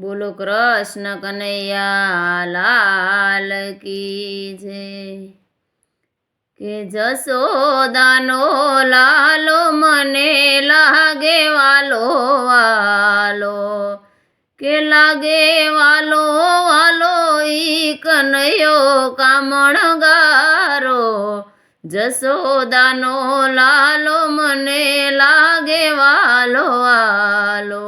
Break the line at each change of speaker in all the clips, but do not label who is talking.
બોલો કૃષ્ણ કનૈયા લાલ કી જય। કે જશોદાનો લાલો મને લાગે વાલો વાલો, કે લાગે વાલો વાલો ઈ કનૈયો કામણગારો। જશોદાનો લાલો મને લાગે વાલો વાલો,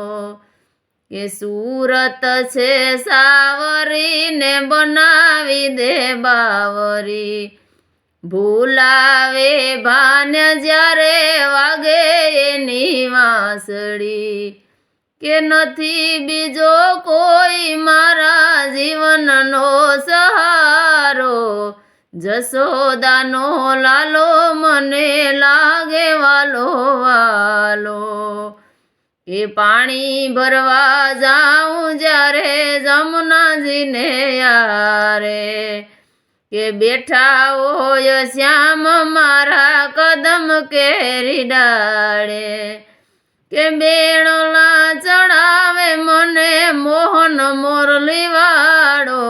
કે સુરત છે સાવરીને બનાવી દે બાવરી। ભૂલાવે ભાન જ્યારે વાગે એની વાંસળી, કે નથી બીજો કોઈ મારા જીવનનો સહારો। જશોદાનો લાલો મને લાગે વાલો વાલો, કે પાણી ભરવા જાઉં જ્યારે જમુનાજીને યારે, કે બેઠા હોય શ્યામ મારા કદમ કેરી ડાળે। કે બેણલા ચડાવે મને મોહન મોરલી વાળો,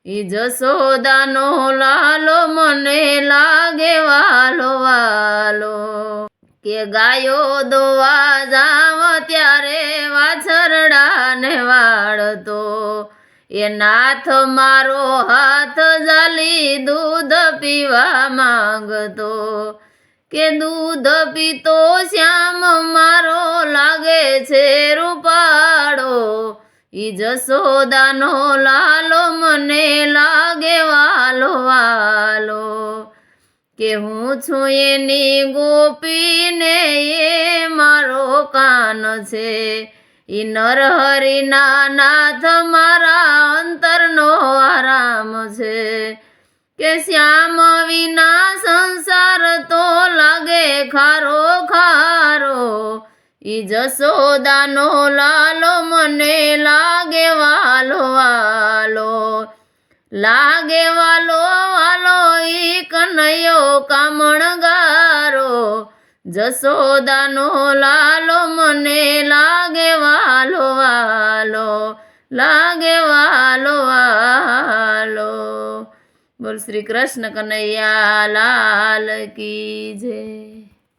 ઈ જશોદાનો લાલો મને લાગે વાલો વાલો। કે ગાયો દોવા જાવ ત્યારે વાછરડાને વાળતો, એ નાથ મારો હાથ ઝાલી દૂધ પીવા માંગતો। કે દૂધ પીતો શ્યામ મારો લાગે છે રૂપાળો, ઈ જશોદાનો લાલો મને લાગે વાલો વાલો। કે હું છું એની ગોપીને એ મારો કાન છે, ઈ નરહરિના નાથ મારા અંતરનો આરામ છે। કે શ્યામ વિના સંસાર તો લાગે ખારો ખારો, ઈ જશોદાનો લાલો મને લાગે વાલો વાલો, લાગે વાલો વાલો ઈ કનૈયો કામણગારો। જશોદાનો લાલો મને લાગે વાલો વાલો, લાગે વાલો વાલો। બોલ શ્રી કૃષ્ણ કનૈયા લાલ કી જય।